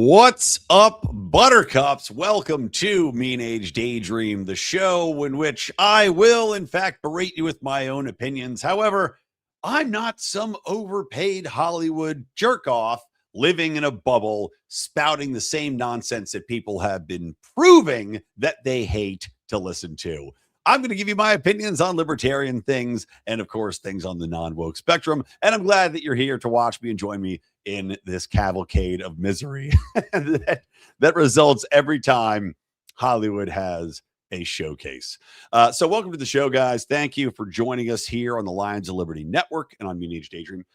What's up, buttercups? Welcome to Mean Age Daydream, the show in which I will, in fact, berate you with my own opinions. However, I'm not some overpaid Hollywood jerk-off living in a bubble, spouting the same nonsense that people have been proving that they hate to listen to. I'm going to give you my opinions on libertarian things and, of course, things on the non-woke spectrum. And I'm glad that you're here to watch me and join me in this cavalcade of misery that results every time Hollywood has a showcase. So welcome to the show, guys. Thank you for joining us here on the Lions of Liberty Network and on Mean Age Daydream.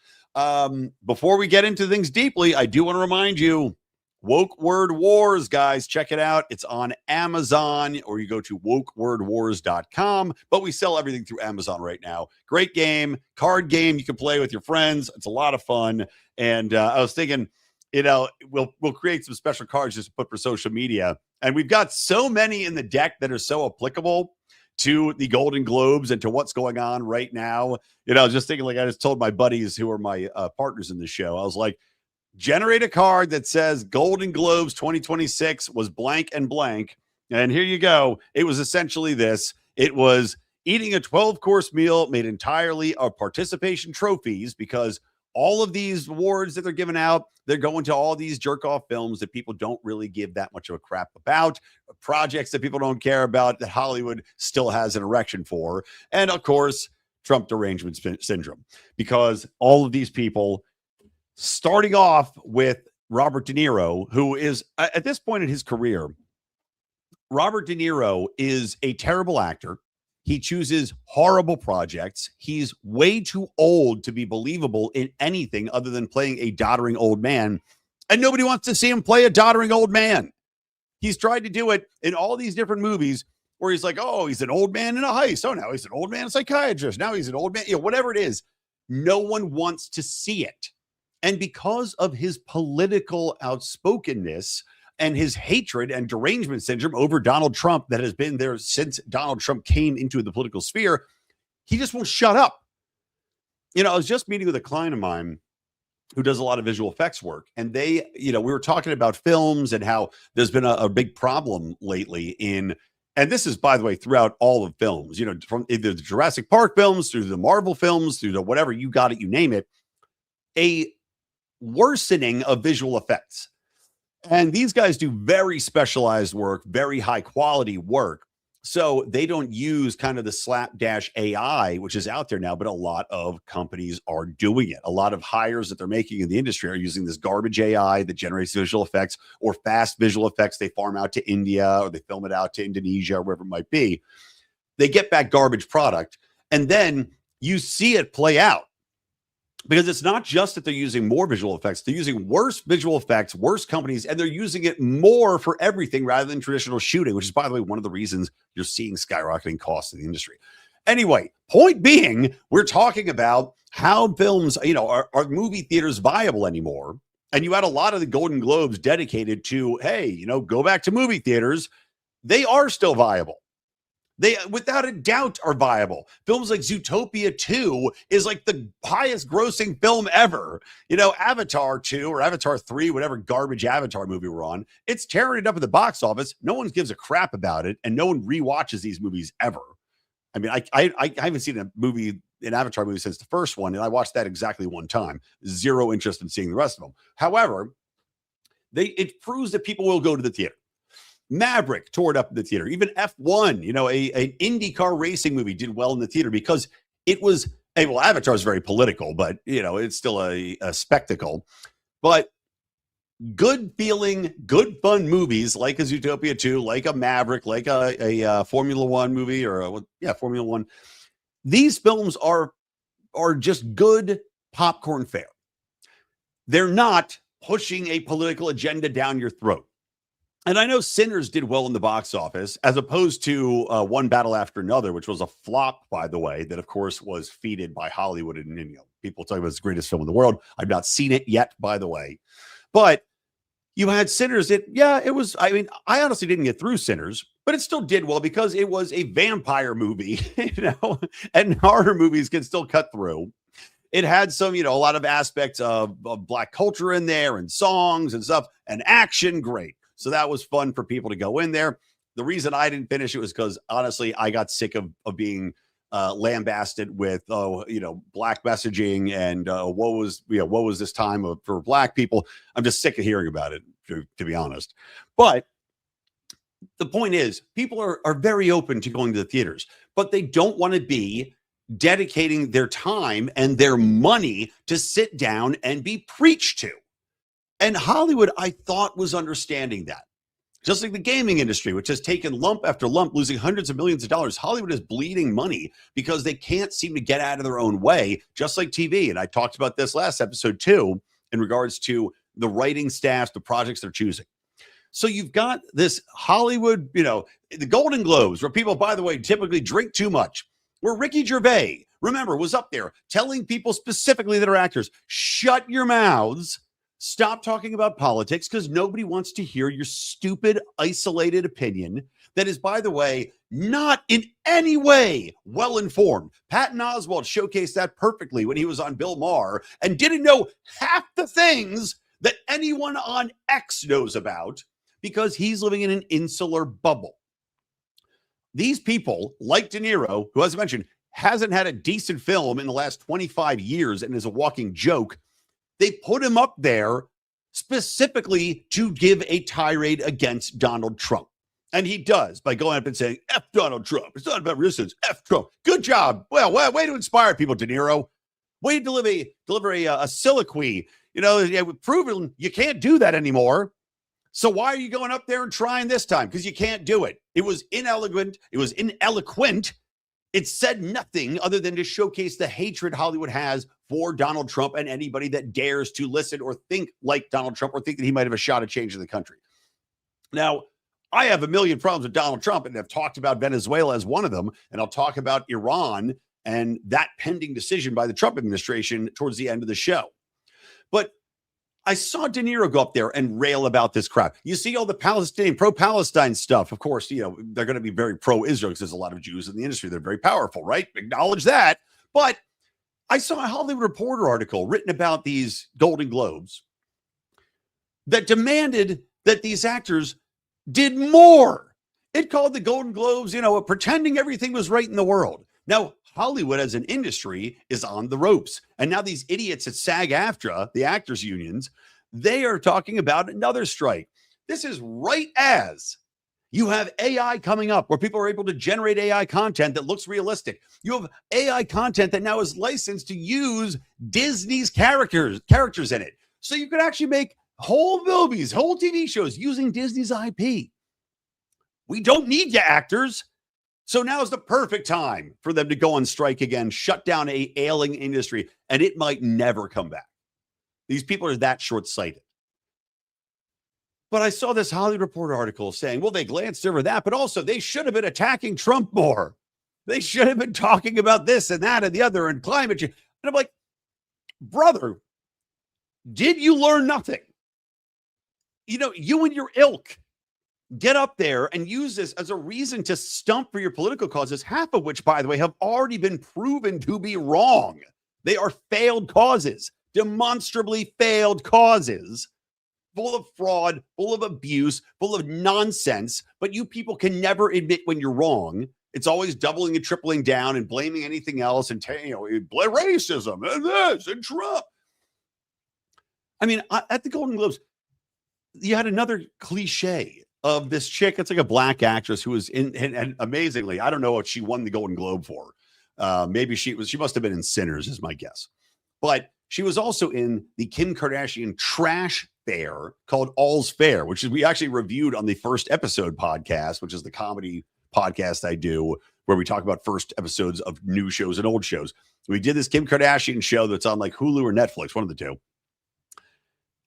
Before we get into things deeply, I do want to remind you, Woke Word Wars, guys, check it out. It's on Amazon, or you go to wokewordwars.com, but we sell everything through Amazon right now. Great game, card game you can play with your friends. It's a lot of fun. And I was thinking, we'll create some special cards just to put for social media. And we've got so many in the deck that are so applicable to the Golden Globes and to what's going on right now. I was just thinking, I just told my buddies who are my partners in the show, I was like, generate a card that says Golden Globes 2026 was blank and blank. And here you go. It was essentially this. It was eating a 12-course meal made entirely of participation trophies, because all of these awards that they're giving out, they're going to all these jerk-off films that people don't really give that much of a crap about, projects that people don't care about, that Hollywood still has an erection for. And, of course, Trump derangement syndrome, because all of these people, starting off with Robert De Niro, who is, at this point in his career, Robert De Niro is a terrible actor. He chooses horrible projects. He's way too old to be believable in anything other than playing a doddering old man. And nobody wants to see him play a doddering old man. He's tried to do it in all these different movies where he's like, oh, he's an old man in a heist. Oh, now he's an old man psychiatrist. Now he's an old man, whatever it is. No one wants to see it. And because of his political outspokenness and his hatred and derangement syndrome over Donald Trump that has been there since Donald Trump came into the political sphere, he just won't shut up. I was just meeting with a client of mine who does a lot of visual effects work. And they, we were talking about films and how there's been a big problem lately and this is, by the way, throughout all of films, from either the Jurassic Park films through the Marvel films, through the whatever, you got it, you name it, a worsening of visual effects. And these guys do very specialized work, very high quality work. So they don't use kind of the slapdash AI, which is out there now, but a lot of companies are doing it. A lot of hires that they're making in the industry are using this garbage AI that generates visual effects, or fast visual effects they farm out to India, or they film it out to Indonesia, or wherever it might be. They get back garbage product, and then you see it play out. Because it's not just that they're using more visual effects, they're using worse visual effects, worse companies, and they're using it more for everything rather than traditional shooting, which is, by the way, one of the reasons you're seeing skyrocketing costs in the industry. Anyway, point being, we're talking about how films, are movie theaters viable anymore? And you had a lot of the Golden Globes dedicated to, hey, go back to movie theaters. They are still viable. They, without a doubt, are viable. Films like Zootopia 2 is like the highest grossing film ever. Avatar 2 or Avatar 3, whatever garbage Avatar movie we're on, it's tearing it up at the box office. No one gives a crap about it, and no one rewatches these movies ever. I mean, I haven't seen an Avatar movie since the first one, and I watched that exactly one time. Zero interest in seeing the rest of them. However, it proves that people will go to the theater. Maverick tore it up in the theater. Even F1, an IndyCar racing movie did well in the theater because it was, Avatar is very political, but, it's still a spectacle. But good feeling, good fun movies like a Zootopia 2, like a Maverick, like a Formula One movie, Formula One. These films are just good popcorn fare. They're not pushing a political agenda down your throat. And I know Sinners did well in the box office, as opposed to One Battle After Another, which was a flop, by the way, that, of course, was feeded by Hollywood. And people talk about it's the greatest film in the world. I've not seen it yet, by the way. But you had Sinners. It was, I honestly didn't get through Sinners, but it still did well because it was a vampire movie, and horror movies can still cut through. it had some, a lot of aspects of Black culture in there and songs and stuff and action. Great. So that was fun for people to go in there. The reason I didn't finish it was because honestly, I got sick of being lambasted with, Black messaging and what was this time for Black people. I'm just sick of hearing about it, to be honest. But the point is, people are very open to going to the theaters, but they don't want to be dedicating their time and their money to sit down and be preached to. And Hollywood, I thought, was understanding that. Just like the gaming industry, which has taken lump after lump, losing hundreds of millions of dollars, Hollywood is bleeding money because they can't seem to get out of their own way, just like TV. And I talked about this last episode too, in regards to the writing staffs, the projects they're choosing. So you've got this Hollywood, the Golden Globes, where people, by the way, typically drink too much, where Ricky Gervais, remember, was up there telling people specifically that are actors, shut your mouths, stop talking about politics, because nobody wants to hear your stupid, isolated opinion that is, by the way, not in any way well-informed. Patton Oswalt showcased that perfectly when he was on Bill Maher and didn't know half the things that anyone on X knows about, because he's living in an insular bubble. These people, like De Niro, who, as I mentioned, hasn't had a decent film in the last 25 years and is a walking joke, they put him up there specifically to give a tirade against Donald Trump. And he does by going up and saying, F Donald Trump. It's not about resistance. F Trump. Good job. Well, way to inspire people, De Niro. Way to deliver a soliloquy. We've proven you can't do that anymore. So why are you going up there and trying this time? Because you can't do it. It was inelegant. It was ineloquent. It said nothing other than to showcase the hatred Hollywood has for Donald Trump and anybody that dares to listen or think like Donald Trump or think that he might have a shot at changing the country. Now, I have a million problems with Donald Trump, and I've talked about Venezuela as one of them, and I'll talk about Iran and that pending decision by the Trump administration towards the end of the show. But I saw De Niro go up there and rail about this crap. You see all the pro-Palestine stuff. Of course, they're going to be very pro-Israel because there's a lot of Jews in the industry. They're very powerful, right? Acknowledge that. But I saw a Hollywood Reporter article written about these Golden Globes that demanded that these actors did more. It called the Golden Globes, pretending everything was right in the world. Now, Hollywood as an industry is on the ropes. And now these idiots at SAG-AFTRA, the actors unions, they are talking about another strike. This is right as you have AI coming up where people are able to generate AI content that looks realistic. You have AI content that now is licensed to use Disney's characters in it. So you could actually make whole movies, whole TV shows using Disney's IP. We don't need you, actors. So now is the perfect time for them to go on strike again, shut down a ailing industry, and it might never come back. These people are that short-sighted. But I saw this Hollywood Reporter article saying, well, they glanced over that, but also they should have been attacking Trump more. They should have been talking about this and that and the other and climate change. And I'm like, brother, did you learn nothing? You and your ilk get up there and use this as a reason to stump for your political causes, half of which, by the way, have already been proven to be wrong. They are failed causes, demonstrably failed causes, full of fraud, full of abuse, full of nonsense. But you people can never admit when you're wrong. It's always doubling and tripling down and blaming anything else and racism and this and Trump. I mean, at the Golden Globes, you had another cliche of this chick. It's like a Black actress who was in, and amazingly, I don't know what she won the Golden Globe for. Maybe she must have been in Sinners, is my guess. But she was also in the Kim Kardashian trash fair called All's Fair, which is we actually reviewed on the first episode podcast, which is the comedy podcast I do, where we talk about first episodes of new shows and old shows. We did this Kim Kardashian show that's on like Hulu or Netflix, one of the two.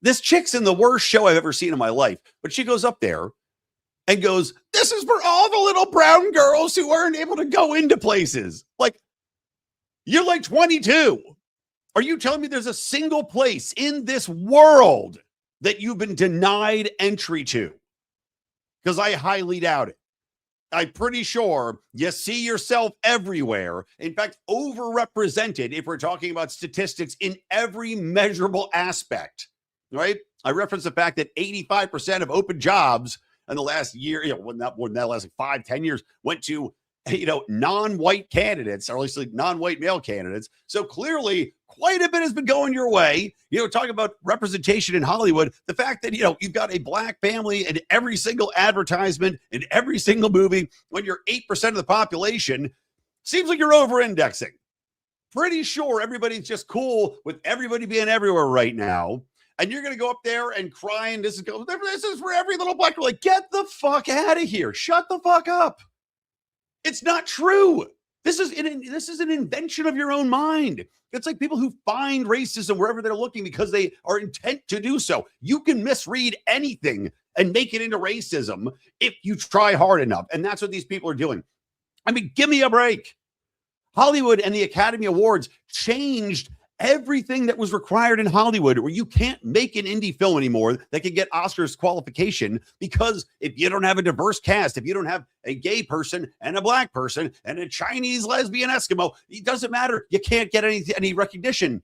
This chick's in the worst show I've ever seen in my life, but she goes up there and goes, this is for all the little brown girls who aren't able to go into places. Like, you're like 22. Are you telling me there's a single place in this world that you've been denied entry to? Because I highly doubt it. I'm pretty sure you see yourself everywhere. In fact, overrepresented if we're talking about statistics in every measurable aspect, right? I referenced the fact that 85% of open jobs in the last year, not more than that, last like 5-10 years, went to non-white candidates, or at least like non-white male candidates. So clearly quite a bit has been going your way. Talking about representation in Hollywood, the fact that, you've got a black family in every single advertisement, in every single movie, when you're 8% of the population, seems like you're over-indexing. Pretty sure everybody's just cool with everybody being everywhere right now. And you're going to go up there and cry, and this is for every little black girl. Like, get the fuck out of here. Shut the fuck up. It's not true. This is an invention of your own mind. It's like people who find racism wherever they're looking because they are intent to do so. You can misread anything and make it into racism if you try hard enough. And that's what these people are doing. I mean, give me a break. Hollywood and the Academy Awards changed everything that was required in Hollywood, where you can't make an indie film anymore that can get Oscars qualification, because if you don't have a diverse cast, if you don't have a gay person and a black person and a Chinese lesbian Eskimo, it doesn't matter. You can't get any recognition.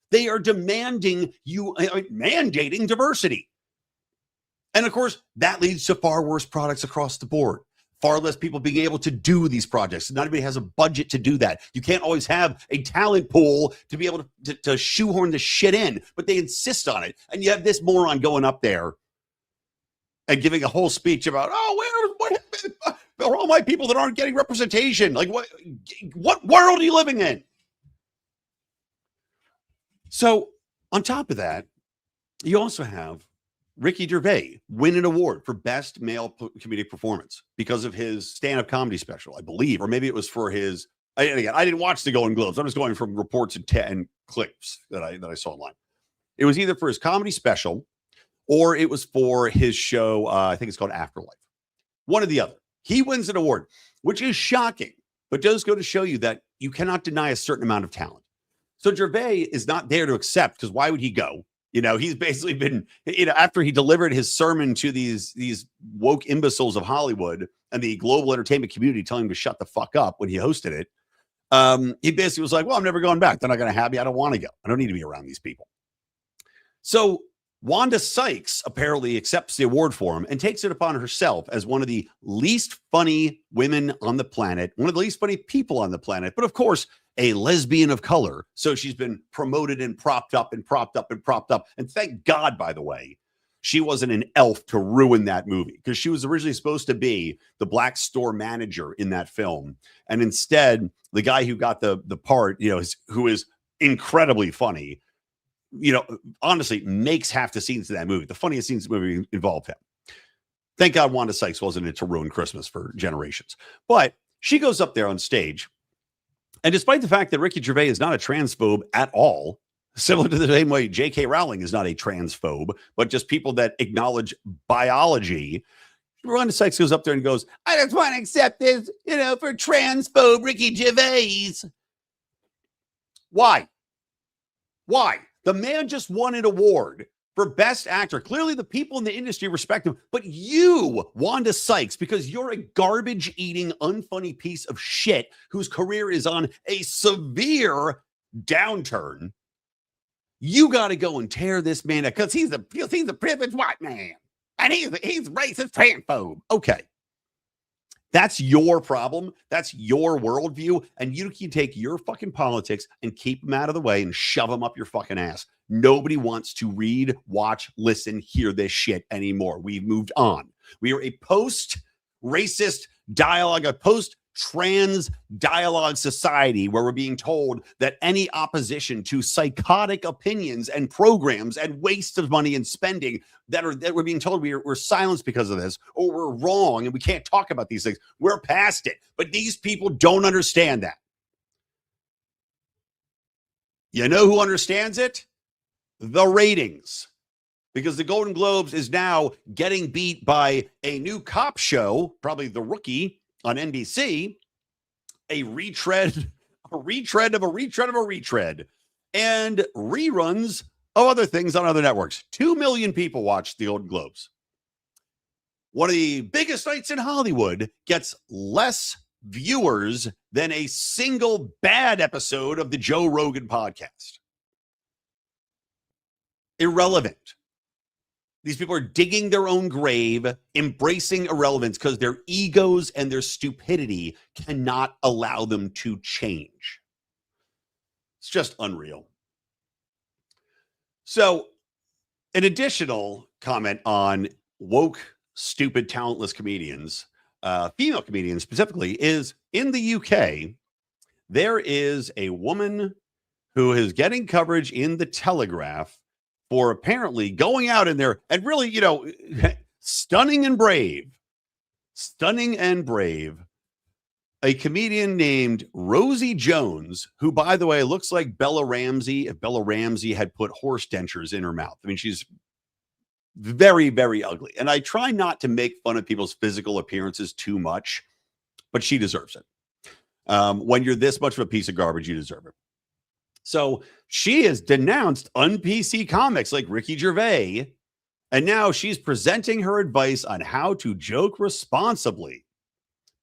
They are demanding mandating diversity. And of course, that leads to far worse products across the board. Far less people being able to do these projects. Not everybody has a budget to do that. You can't always have a talent pool to be able to shoehorn the shit in, but they insist on it. And you have this moron going up there and giving a whole speech about, what are all my people that aren't getting representation? Like, what world are you living in? So on top of that, you also have Ricky Gervais win an award for best male comedic performance because of his stand-up comedy special, I believe, or maybe it was for his. Again, I didn't watch the Golden Globes. I'm just going from reports and clips that I saw online. It was either for his comedy special or it was for his show. I think it's called Afterlife. One or the other. He wins an award, which is shocking, but does go to show you that you cannot deny a certain amount of talent. So Gervais is not there to accept, because why would he go? He's basically been, after he delivered his sermon to these woke imbeciles of Hollywood and the global entertainment community telling him to shut the fuck up when he hosted it, he basically was like, well, I'm never going back. They're not going to have me. I don't want to go. I don't need to be around these people. So Wanda Sykes apparently accepts the award for him and takes it upon herself as one of the least funny women on the planet, one of the least funny people on the planet, but of course, a lesbian of color. So she's been promoted and propped up and propped up and propped up. And thank God, by the way, she wasn't an elf to ruin that movie, because she was originally supposed to be the black store manager in that film. And instead, the guy who got the part, who is incredibly funny, honestly makes half the scenes in that movie. The funniest scenes in the movie involve him. Thank God Wanda Sykes wasn't in it to ruin Christmas for generations. But she goes up there on stage, and despite the fact that Ricky Gervais is not a transphobe at all, similar to the same way J.K. Rowling is not a transphobe, but just people that acknowledge biology, Wanda Sykes goes up there and goes, I just want to accept this, for transphobe Ricky Gervais. Why? The man just won an award for best actor. Clearly the people in the industry respect him, but you, Wanda Sykes, because you're a garbage-eating, unfunny piece of shit whose career is on a severe downturn, you got to go and tear this man up because he's a privileged white man and he's racist, transphobe. Okay. That's your problem. That's your worldview. And you can take your fucking politics and keep them out of the way and shove them up your fucking ass. Nobody wants to read, watch, listen, hear this shit anymore. We've moved on. We are a post-racist dialogue, a post-trans dialogue society where we're being told that any opposition to psychotic opinions and programs and waste of money and spending that we're being told we're silenced because of this, or we're wrong and we can't talk about these things. We're past it. But these people don't understand that. You know who understands it? The ratings. Because the Golden Globes is now getting beat by a new cop show, probably The Rookie on NBC, a retread of a retread, and reruns of other things on other networks. 2 million people watched the Golden Globes. one of the biggest nights in Hollywood gets less viewers than a single bad episode of the Joe Rogan podcast. Irrelevant. These people are digging their own grave, embracing irrelevance because their egos and their stupidity cannot allow them to change. It's just unreal. So, an additional comment on woke, stupid, talentless comedians, female comedians specifically, is in the UK, there is a woman who is getting coverage in the Telegraph for apparently going out in there and really, stunning and brave, a comedian named Rosie Jones, who, by the way, looks like Bella Ramsey if Bella Ramsey had put horse dentures in her mouth. I mean, she's very, very ugly. And I try not to make fun of people's physical appearances too much, but she deserves it. When you're this much of a piece of garbage, you deserve it. So she has denounced un-PC comics like Ricky Gervais, and now she's presenting her advice on how to joke responsibly.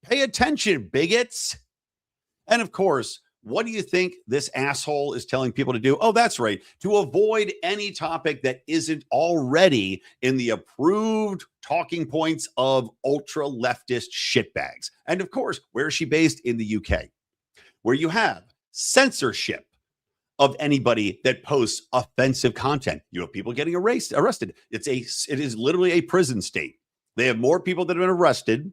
Pay attention, bigots. And of course, what do you think this asshole is telling people to do? Oh, that's right. To avoid any topic that isn't already in the approved talking points of ultra leftist shitbags. And of course, where is she based? In the UK, where you have censorship of anybody that posts offensive content. You have people getting arrested. It is literally a prison state. They have more people that have been arrested.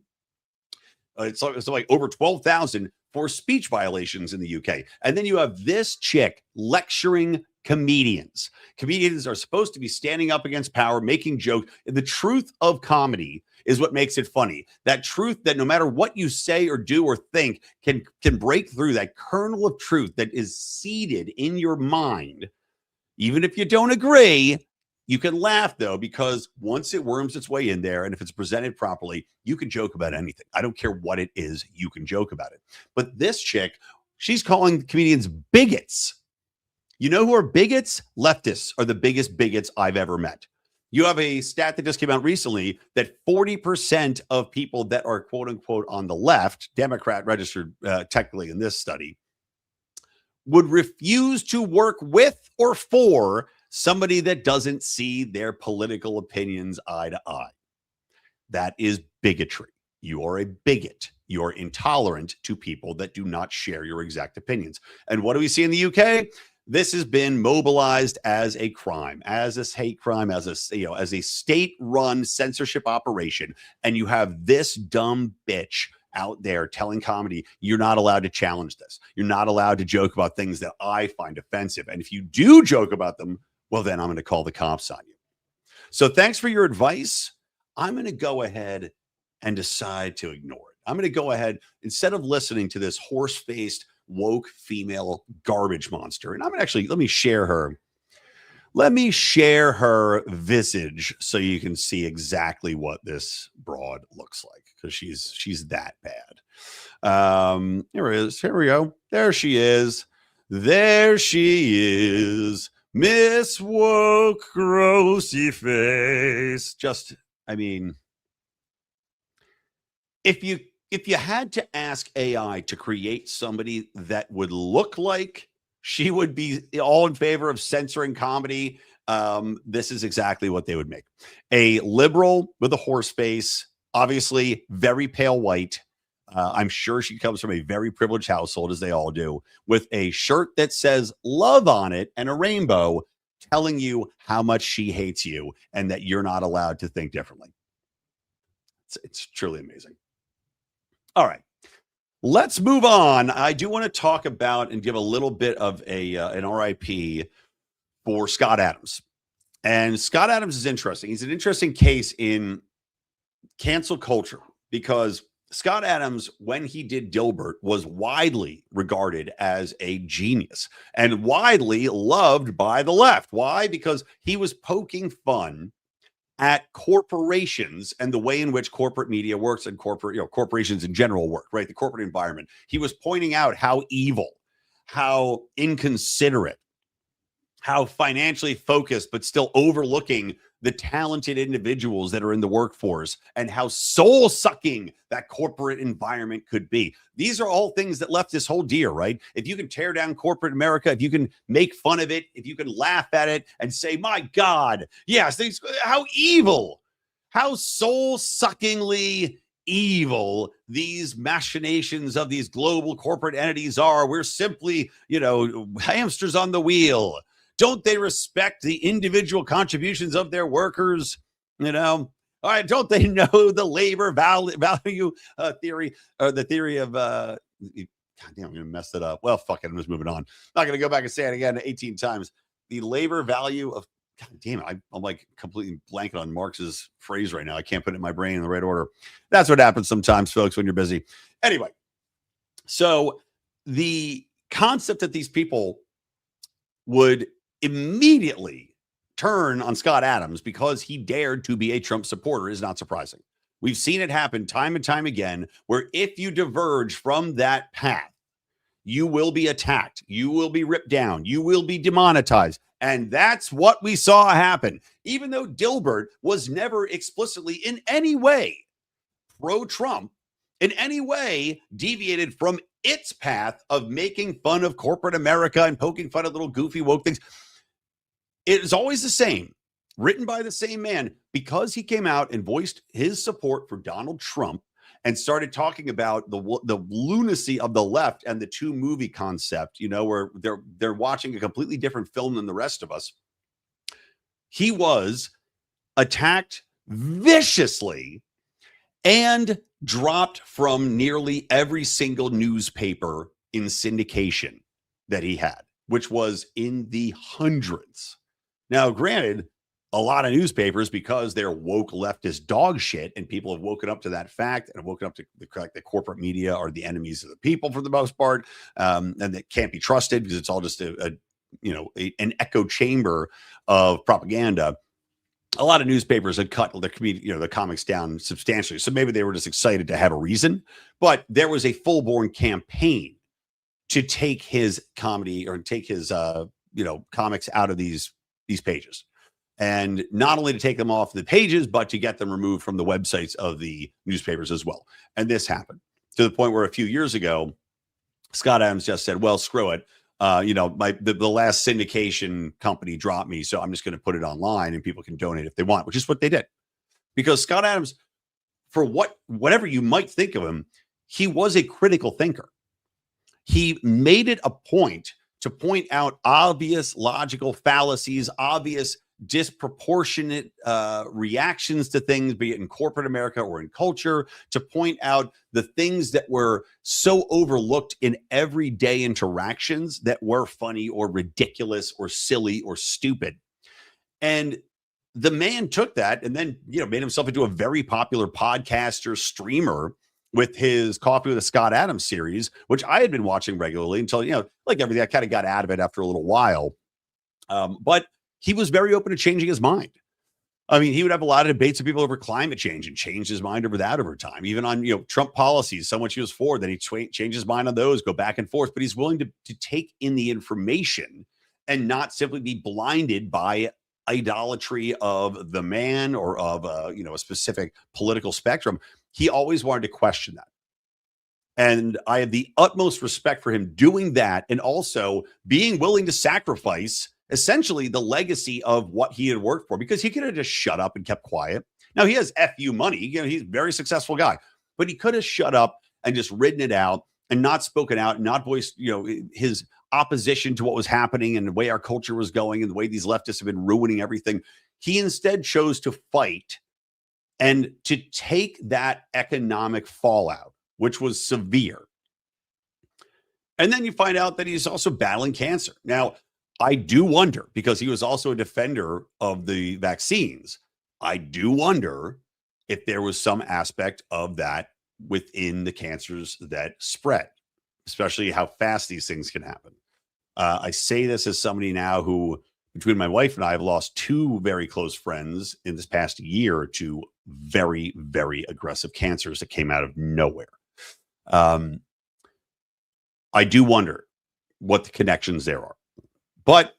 It's like over 12,000 for speech violations in the UK. And then you have this chick lecturing comedians. Comedians are supposed to be standing up against power, making jokes. The truth of comedy is what makes it funny. That truth that no matter what you say or do or think can break through that kernel of truth that is seated in your mind. Even if you don't agree, you can laugh, though, because once it worms its way in there, and if it's presented properly, you can joke about anything. I don't care what it is, you can joke about it. But this chick, she's calling comedians bigots. You know who are bigots? Leftists are the biggest bigots I've ever met. You have a stat that just came out recently that 40% of people that are quote unquote on the left, Democrat registered technically in this study, would refuse to work with or for somebody that doesn't see their political opinions eye to eye. That is bigotry. You are a bigot. You're intolerant to people that do not share your exact opinions. And what do we see in the UK? This has been mobilized as a crime, as a hate crime, as a state-run censorship operation. And you have this dumb bitch out there telling comedy, you're not allowed to challenge this. You're not allowed to joke about things that I find offensive. And if you do joke about them, well, then I'm going to call the cops on you. So thanks for your advice. I'm going to go ahead and decide to ignore it. I'm going to go ahead, instead of listening to this horse-faced, woke female garbage monster. And I'm going to actually, let me share her visage so you can see exactly what this broad looks like, because she's that bad. Here it is. Here we go. There she is. There she is. Miss Woke Grossy Face. Just, I mean, if you had to ask AI to create somebody that would look like she would be all in favor of censoring comedy, this is exactly what they would make. A liberal with a horse face, obviously very pale white. I'm sure she comes from a very privileged household, as they all do, with a shirt that says love on it and a rainbow telling you how much she hates you and that you're not allowed to think differently. It's truly amazing. All right, let's move on. I do want to talk about and give a little bit of an RIP for Scott Adams. And Scott Adams is interesting. He's an interesting case in cancel culture because Scott Adams, when he did Dilbert, was widely regarded as a genius and widely loved by the left. Why? Because he was poking fun at corporations and the way in which corporate media works and corporations in general work, right? The corporate environment. He was pointing out how evil, how inconsiderate, how financially focused, but still overlooking the talented individuals that are in the workforce, and how soul sucking that corporate environment could be. These are all things that leftists hold dear, right? If you can tear down corporate America, if you can make fun of it, if you can laugh at it and say, my God, yes, how evil, how soul suckingly evil these machinations of these global corporate entities are. We're simply, hamsters on the wheel. Don't they respect the individual contributions of their workers? All right, don't they know the labor value theory, or the theory of God damn, I'm gonna mess it up. Well, fuck it, I'm just moving on. Not gonna go back and say it again 18 times. The labor value of, God damn it, I'm like completely blanking on Marx's phrase right now. I can't put it in my brain in the right order. That's what happens sometimes, folks, when you're busy. Anyway, so the concept that these people would immediately turn on Scott Adams because he dared to be a Trump supporter is not surprising. We've seen it happen time and time again, where if you diverge from that path, you will be attacked, you will be ripped down, you will be demonetized. And that's what we saw happen. Even though Dilbert was never explicitly in any way pro-Trump, in any way deviated from its path of making fun of corporate America and poking fun at little goofy woke things. It is always the same, written by the same man, because he came out and voiced his support for Donald Trump and started talking about the lunacy of the left and the two movie concept, where they're watching a completely different film than the rest of us. He was attacked viciously and dropped from nearly every single newspaper in syndication that he had, which was in the hundreds. Now, granted, a lot of newspapers, because they're woke leftist dog shit, and people have woken up to that fact and have woken up to the fact that corporate media are the enemies of the people for the most part, and that can't be trusted because it's all just an echo chamber of propaganda. A lot of newspapers had cut the comics down substantially. So maybe they were just excited to have a reason, but there was a full-born campaign to take his comedy or take his comics out of these pages. And not only to take them off the pages, but to get them removed from the websites of the newspapers as well. And this happened to the point where a few years ago, Scott Adams just said, well, screw it. The last syndication company dropped me, so I'm just going to put it online and people can donate if they want, which is what they did. Because Scott Adams, for whatever you might think of him, he was a critical thinker. He made it a point to point out obvious logical fallacies, obvious disproportionate reactions to things, be it in corporate America or in culture, to point out the things that were so overlooked in everyday interactions that were funny or ridiculous or silly or stupid. And the man took that and then, made himself into a very popular podcaster, streamer with his Coffee with a Scott Adams series, which I had been watching regularly until, like everything, I kind of got out of it after a little while. But he was very open to changing his mind. I mean, he would have a lot of debates with people over climate change and changed his mind over that over time. Even on, Trump policies, so much he was for, then he changed his mind on those, go back and forth. But he's willing to take in the information and not simply be blinded by idolatry of the man or of, a specific political spectrum. He always wanted to question that. And I have the utmost respect for him doing that, and also being willing to sacrifice essentially the legacy of what he had worked for, because he could have just shut up and kept quiet. Now, he has FU money. He's a very successful guy, but he could have shut up and just ridden it out and not spoken out, and not voiced, his opposition to what was happening and the way our culture was going and the way these leftists have been ruining everything. He instead chose to fight and to take that economic fallout, which was severe. And then you find out that he's also battling cancer. Now, I do wonder, because he was also a defender of the vaccines, I do wonder if there was some aspect of that within the cancers that spread, especially how fast these things can happen. I say this as somebody now who, between my wife and I, have lost two very close friends in this past year to very, very aggressive cancers that came out of nowhere. I do wonder what the connections there are. But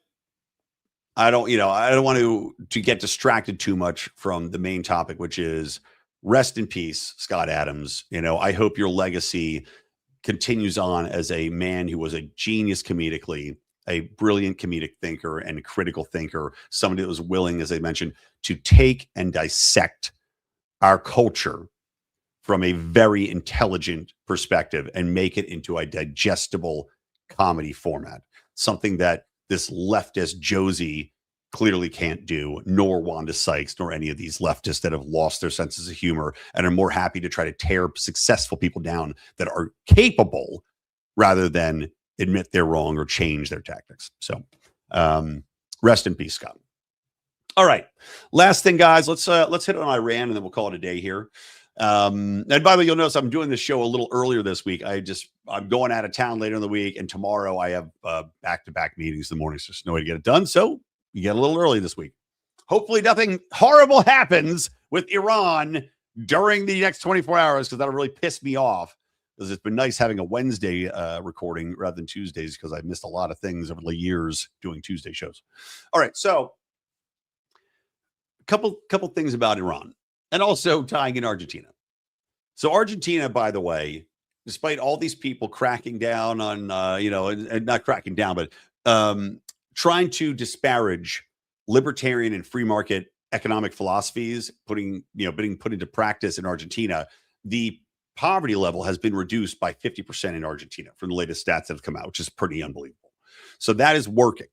I don't, I don't want to get distracted too much from the main topic, which is rest in peace, Scott Adams. I hope your legacy continues on as a man who was a genius comedically, a brilliant comedic thinker and critical thinker, somebody that was willing, as I mentioned, to take and dissect our culture from a very intelligent perspective and make it into a digestible comedy format, something that this leftist Josie clearly can't do, nor Wanda Sykes, nor any of these leftists that have lost their senses of humor and are more happy to try to tear successful people down that are capable rather than admit they're wrong or change their tactics. So rest in peace, Scott. All right. Last thing, guys, let's hit on Iran and then we'll call it a day here. And by the way, you'll notice I'm doing this show a little earlier this week. I'm going out of town later in the week, and tomorrow I have back-to-back meetings in the morning, so there's no way to get it done. So you get a little early this week. Hopefully nothing horrible happens with Iran during the next 24 hours, because that'll really piss me off, because it's been nice having a Wednesday recording rather than Tuesdays, because I've missed a lot of things over the years doing Tuesday shows. All right, so couple things about Iran. And also tying in Argentina. So Argentina, by the way, despite all these people cracking down on, and not cracking down, but trying to disparage libertarian and free market economic philosophies, being put into practice in Argentina, the poverty level has been reduced by 50% in Argentina from the latest stats that have come out, which is pretty unbelievable. So that is working.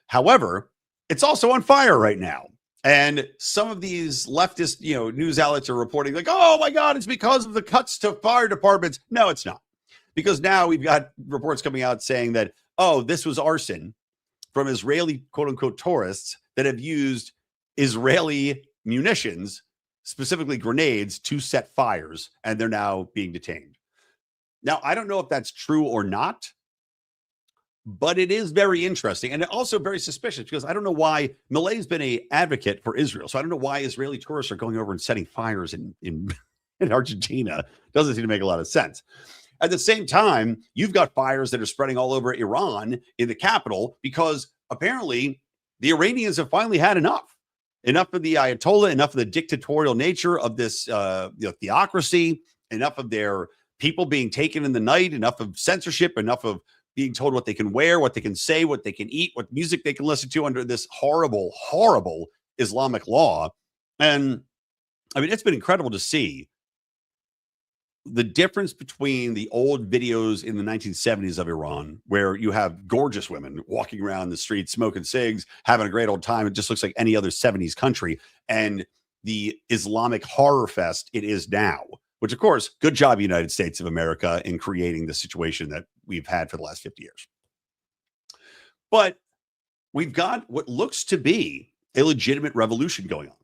However, it's also on fire right now. And some of these leftist, news outlets are reporting like, oh my God, it's because of the cuts to fire departments. No, it's not. Because now we've got reports coming out saying that, oh, this was arson from Israeli, quote unquote, tourists that have used Israeli munitions, specifically grenades, to set fires, and they're now being detained. Now, I don't know if that's true or not, but it is very interesting and also very suspicious, because I don't know why Milei's been an advocate for Israel. So I don't know why Israeli tourists are going over and setting fires in Argentina. Doesn't seem to make a lot of sense. At the same time, you've got fires that are spreading all over Iran in the capital, because apparently the Iranians have finally had enough of the Ayatollah, enough of the dictatorial nature of this theocracy, enough of their people being taken in the night, enough of censorship, enough of being told what they can wear, what they can say, what they can eat, what music they can listen to under this horrible, horrible Islamic law. And I mean, it's been incredible to see the difference between the old videos in the 1970s of Iran, where you have gorgeous women walking around the streets, smoking cigs, having a great old time. It just looks like any other 70s country. And the Islamic horror fest it is now, which, of course, good job, United States of America, in creating the situation that we've had for the last 50 years. But we've got what looks to be a legitimate revolution going on.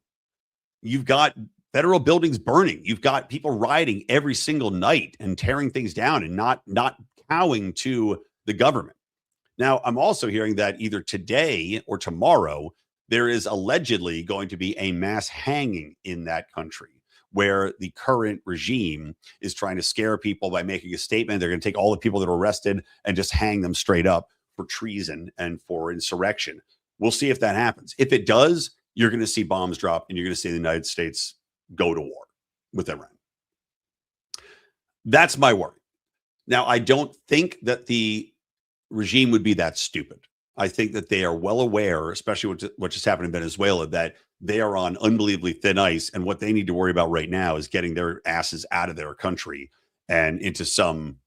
You've got federal buildings burning. You've got people rioting every single night and tearing things down and not cowing to the government. Now, I'm also hearing that either today or tomorrow, there is allegedly going to be a mass hanging in that country, where the current regime is trying to scare people by making a statement. They're going to take all the people that are arrested and just hang them straight up for treason and for insurrection. We'll see if that happens. If it does, you're going to see bombs drop, and you're going to see the United States go to war with Iran. That's my worry. Now, I don't think that the regime would be that stupid. I think that they are well aware, especially what just happened in Venezuela, that they are on unbelievably thin ice. And what they need to worry about right now is getting their asses out of their country and into some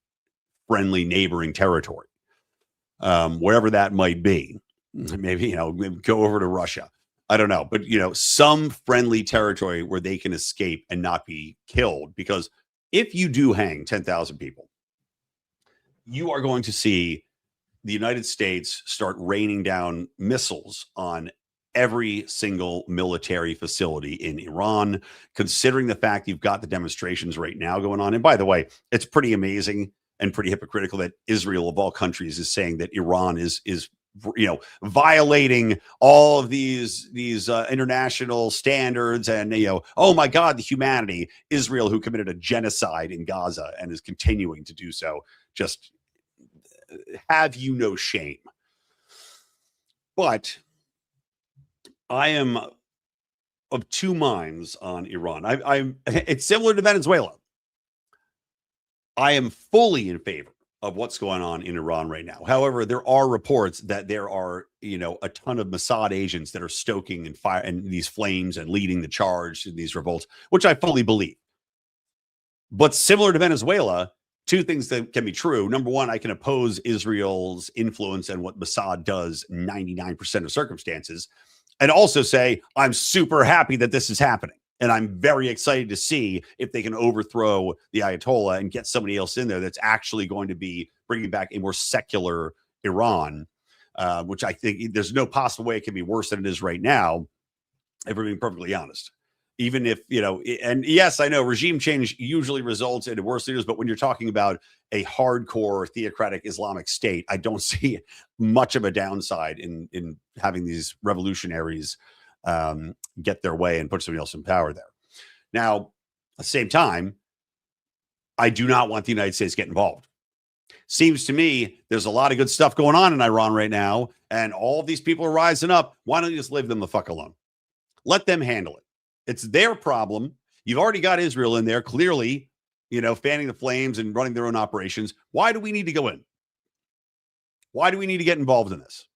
friendly neighboring territory, wherever that might be. Maybe, go over to Russia. I don't know. But, some friendly territory where they can escape and not be killed. Because if you do hang 10,000 people, you are going to see the United States start raining down missiles on every single military facility in Iran, considering the fact you've got the demonstrations right now going on. And by the way, it's pretty amazing and pretty hypocritical that Israel, of all countries, is saying that Iran is violating all of these international standards, and oh my God, the humanity. Israel, who committed a genocide in Gaza and is continuing to do so, just have you no shame. But I am of two minds on Iran. It's similar to Venezuela. I am fully in favor of what's going on in Iran right now. However, there are reports that there are, a ton of Mossad agents that are stoking and fire and these flames and leading the charge in these revolts, which I fully believe. But similar to Venezuela, two things that can be true. Number one, I can oppose Israel's influence and what Mossad does 99% of circumstances, and also say I'm super happy that this is happening. And I'm very excited to see if they can overthrow the Ayatollah and get somebody else in there that's actually going to be bringing back a more secular Iran, which I think there's no possible way it can be worse than it is right now, if we're being perfectly honest. Even if, and yes, I know regime change usually results in worse leaders, but when you're talking about a hardcore theocratic Islamic state, I don't see much of a downside in having these revolutionaries get their way and put somebody else in power there. Now, at the same time, I do not want the United States to get involved. Seems to me there's a lot of good stuff going on in Iran right now, and all of these people are rising up. Why don't you just leave them the fuck alone? Let them handle it. It's their problem. You've already got Israel in there, clearly, fanning the flames and running their own operations. Why do we need to go in? Why do we need to get involved in this?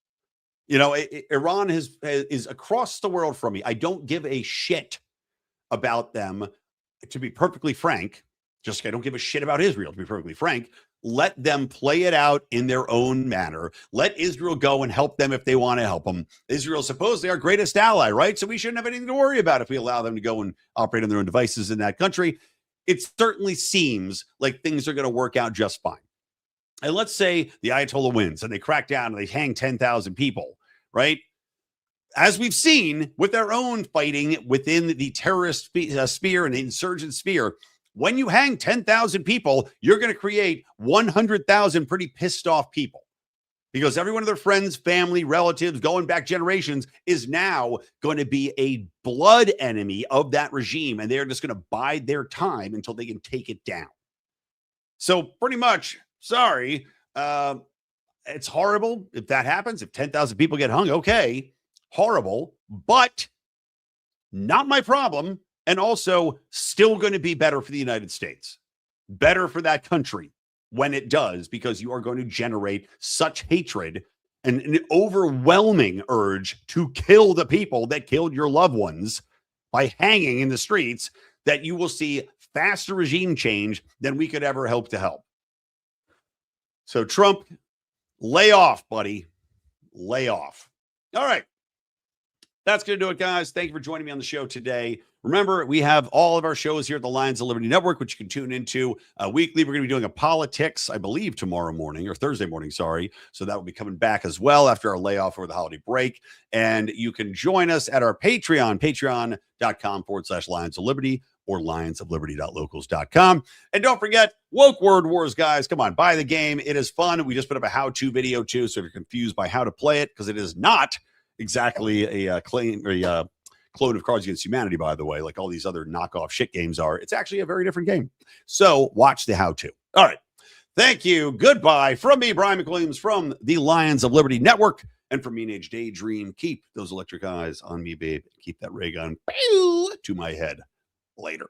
Iran is across the world from me. I don't give a shit about them, to be perfectly frank. I don't give a shit about Israel, to be perfectly frank. Let them play it out in their own manner. Let Israel go and help them if they want to help them. Israel's supposedly our greatest ally, right? So we shouldn't have anything to worry about if we allow them to go and operate on their own devices in that country. It certainly seems like things are going to work out just fine. And let's say the Ayatollah wins and they crack down and they hang 10,000 people, right? As we've seen with their own fighting within the terrorist sphere and the insurgent sphere, when you hang 10,000 people, you're going to create 100,000 pretty pissed off people, because every one of their friends, family, relatives, going back generations is now going to be a blood enemy of that regime. And they're just going to bide their time until they can take it down. So pretty much, sorry, it's horrible if that happens. If 10,000 people get hung, okay, horrible, but not my problem. And also still going to be better for the United States, better for that country when it does, because you are going to generate such hatred and an overwhelming urge to kill the people that killed your loved ones by hanging in the streets, that you will see faster regime change than we could ever hope to help. So Trump, lay off, buddy. Lay off. All right. That's going to do it, guys. Thank you for joining me on the show today. Remember, we have all of our shows here at the Lions of Liberty Network, which you can tune into weekly. We're going to be doing a politics, I believe, tomorrow morning, or Thursday morning, sorry. So that will be coming back as well after our layoff over the holiday break. And you can join us at our Patreon, patreon.com/Lions of Liberty, or lionsofliberty.locals.com. And don't forget, Woke Word Wars, guys. Come on, buy the game. It is fun. We just put up a how-to video, too, so if you're confused by how to play it, because it is not exactly a clone of Cards Against Humanity, by the way, like all these other knockoff shit games are. It's actually a very different game. So watch the how-to. All right. Thank you. Goodbye. From me, Brian McWilliams, from the Lions of Liberty Network, and from Mean Age Daydream. Keep those electric eyes on me, babe. Keep that ray gun to my head. Later.